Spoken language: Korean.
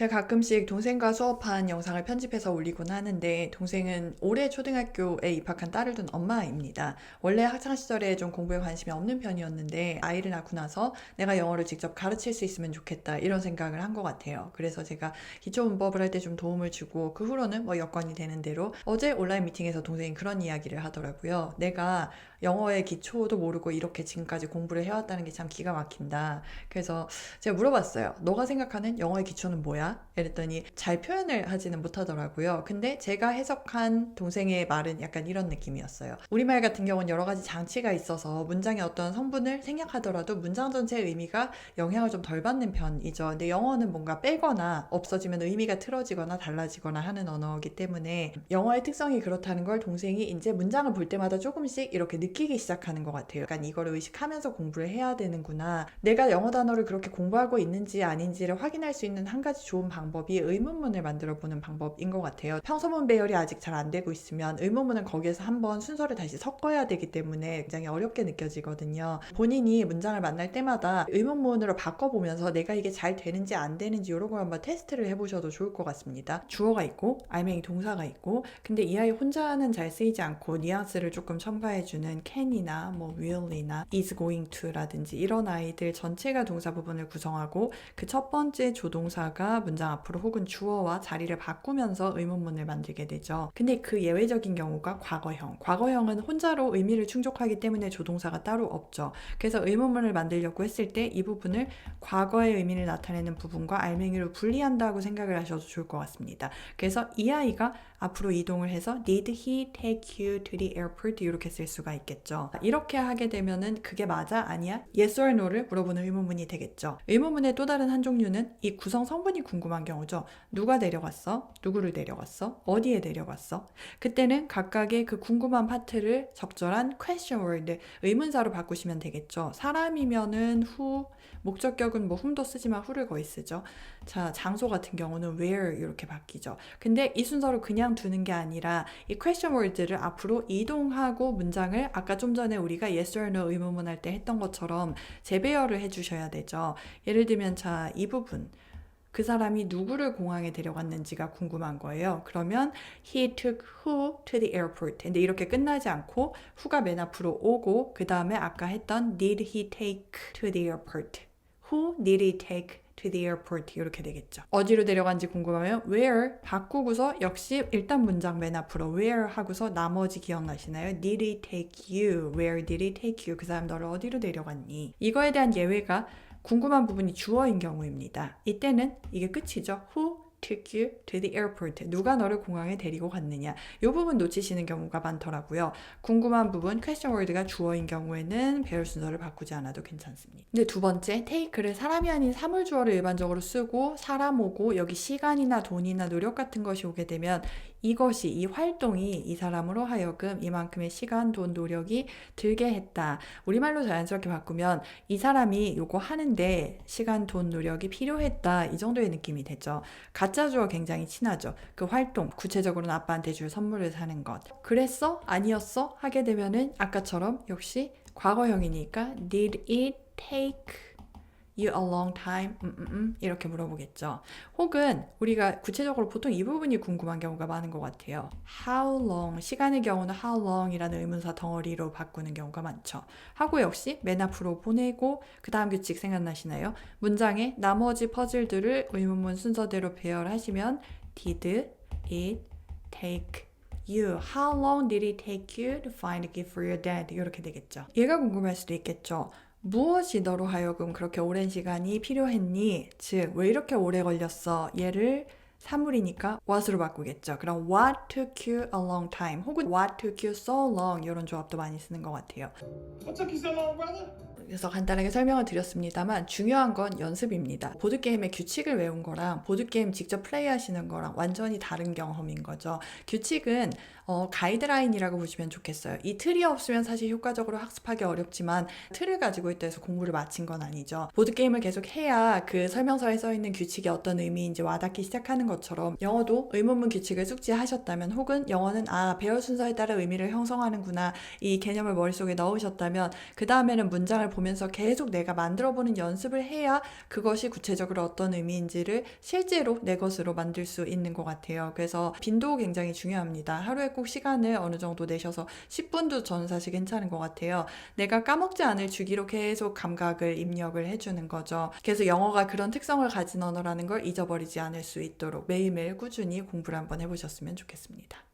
제가 가끔씩 동생과 수업한 영상을 편집해서 올리곤 하는데 동생은 올해 초등학교에 입학한 딸을 둔 엄마입니다. 원래 학창시절에 좀 공부에 관심이 없는 편이었는데 아이를 낳고 나서 내가 영어를 직접 가르칠 수 있으면 좋겠다 이런 생각을 한 것 같아요. 그래서 제가 기초 문법을 할 때 좀 도움을 주고 그 후로는 뭐 여건이 되는 대로 어제 온라인 미팅에서 동생이 그런 이야기를 하더라고요. 내가 영어의 기초도 모르고 이렇게 지금까지 공부를 해왔다는 게 참 기가 막힌다. 그래서 제가 물어봤어요. 너가 생각하는 영어의 기초는 뭐야? 이랬더니 잘 표현을 하지는 못하더라고요. 근데 제가 해석한 동생의 말은 약간 이런 느낌이었어요. 우리말 같은 경우는 여러 가지 장치가 있어서 문장의 어떤 성분을 생략하더라도 문장 전체의 의미가 영향을 좀 덜 받는 편이죠. 근데 영어는 뭔가 빼거나 없어지면 의미가 틀어지거나 달라지거나 하는 언어이기 때문에 영어의 특성이 그렇다는 걸 동생이 이제 문장을 볼 때마다 조금씩 이렇게 느끼기 시작하는 것 같아요. 약간 이거를 의식하면서 공부를 해야 되는구나. 내가 영어 단어를 그렇게 공부하고 있는지 아닌지를 확인할 수 있는 한 가지 좋은 방법이 의문문을 만들어 보는 방법인 것 같아요. 평서문 배열이 아직 잘 안 되고 있으면 의문문은 거기에서 한번 순서를 다시 섞어야 되기 때문에 굉장히 어렵게 느껴지거든요. 본인이 문장을 만날 때마다 의문문으로 바꿔보면서 내가 이게 잘 되는지 안 되는지 이런 걸 한번 테스트를 해보셔도 좋을 것 같습니다. 주어가 있고 알맹이 동사가 있고 근데 이 아이 혼자는 잘 쓰이지 않고 뉘앙스를 조금 첨가해주는 can이나 뭐 will이나 is going to라든지 이런 아이들 전체가 동사 부분을 구성하고 그 첫 번째 조동사가 문장 앞으로 혹은 주어와 자리를 바꾸면서 의문문을 만들게 되죠. 근데 그 예외적인 경우가 과거형. 과거형은 혼자로 의미를 충족하기 때문에 조동사가 따로 없죠. 그래서 의문문을 만들려고 했을 때 이 부분을 과거의 의미를 나타내는 부분과 알맹이로 분리한다고 생각을 하셔도 좋을 것 같습니다. 그래서 이 아이가 앞으로 이동을 해서 Did he take you to the airport? 이렇게 쓸 수가 있겠죠. 이렇게 하게 되면은 그게 맞아? 아니야? Yes or no를 물어보는 의문문이 되겠죠. 의문문의 또 다른 한 종류는 이 구성 성분이 궁금한 경우죠. 누가 데려갔어? 누구를 데려갔어? 어디에 데려갔어? 그때는 각각의 그 궁금한 파트를 적절한 question word, 의문사로 바꾸시면 되겠죠. 사람이면은 who, 목적격은 뭐 whom도 쓰지만 who를 거의 쓰죠. 자, 장소 같은 경우는 where 이렇게 바뀌죠. 근데 이 순서로 그냥 두는 게 아니라 이 question word를 앞으로 이동하고 문장을 아까 좀 전에 우리가 yes or no 의문문 할 때 했던 것처럼 재배열을 해주셔야 되죠. 예를 들면 자, 이 부분 그 사람이 누구를 공항에 데려갔는지가 궁금한 거예요. 그러면 he took who to the airport. 근데 이렇게 끝나지 않고 who가 맨 앞으로 오고 그 다음에 아까 했던 did he take to the airport. Who did he take to the airport 이렇게 되겠죠. 어디로 데려간지 궁금하면 where 바꾸고서 역시 일단 문장 맨 앞으로 where 하고서 나머지 기억나시나요? Did he take you? Where did he take you? 그 사람 너를 어디로 데려갔니? 이거에 대한 예외가 궁금한 부분이 주어인 경우입니다. 이때는 이게 끝이죠. Who took you to the airport? 누가 너를 공항에 데리고 갔느냐? 이 부분 놓치시는 경우가 많더라고요. 궁금한 부분, question word가 주어인 경우에는 배열 순서를 바꾸지 않아도 괜찮습니다. 근데 두 번째, take를 사람이 아닌 사물주어를 일반적으로 쓰고 사람 오고 여기 시간이나 돈이나 노력 같은 것이 오게 되면 이것이 이 활동이 이 사람으로 하여금 이만큼의 시간, 돈, 노력이 들게 했다. 우리말로 자연스럽게 바꾸면 이 사람이 요거 하는데 시간, 돈, 노력이 필요했다. 이 정도의 느낌이 되죠. 가짜 주어 굉장히 친하죠. 그 활동, 구체적으로는 아빠한테 줄 선물을 사는 것. 그랬어? 아니었어? 하게 되면은 아까처럼 역시 과거형이니까 did it take you a long time? 이렇게 물어보겠죠. 혹은 우리가 구체적으로 보통 이 부분이 궁금한 경우가 많은 것 같아요. How long? 시간의 경우는 how long 이라는 의문사 덩어리로 바꾸는 경우가 많죠. 하고 역시 맨 앞으로 보내고 그 다음 규칙 생각나시나요? 문장의 나머지 퍼즐들을 의문문 순서대로 배열하시면 Did it take you? How long did it take you to find a gift for your dad? 이렇게 되겠죠. 얘가 궁금할 수도 있겠죠. 무엇이 너로 하여금 그렇게 오랜 시간이 필요했니? 즉, 왜 이렇게 오래 걸렸어? 얘를 사물이니까 what으로 바꾸겠죠. 그럼 what took you a long time 혹은 what took you so long 이런 조합도 많이 쓰는 것 같아요. What took you so long, brother? 그래서 간단하게 설명을 드렸습니다만 중요한 건 연습입니다. 보드게임의 규칙을 외운 거랑 보드게임 직접 플레이하시는 거랑 완전히 다른 경험인 거죠. 규칙은 가이드라인이라고 보시면 좋겠어요. 이 틀이 없으면 사실 효과적으로 학습하기 어렵지만 틀을 가지고 있다 해서 공부를 마친 건 아니죠. 보드게임을 계속 해야 그 설명서에 써있는 규칙이 어떤 의미인지 와닿기 시작하는 것처럼 영어도 의문문 규칙을 숙지하셨다면 혹은 영어는 배열 순서에 따라 의미를 형성하는구나 이 개념을 머릿속에 넣으셨다면 그 다음에는 문장을 보면서 계속 내가 만들어보는 연습을 해야 그것이 구체적으로 어떤 의미인지를 실제로 내 것으로 만들 수 있는 것 같아요. 그래서 빈도 굉장히 중요합니다. 하루에 꼭 시간을 어느 정도 내셔서 10분도 저는 사실 괜찮은 것 같아요. 내가 까먹지 않을 주기로 계속 감각을 입력을 해주는 거죠. 그래서 영어가 그런 특성을 가진 언어라는 걸 잊어버리지 않을 수 있도록 매일매일 꾸준히 공부를 한번 해보셨으면 좋겠습니다.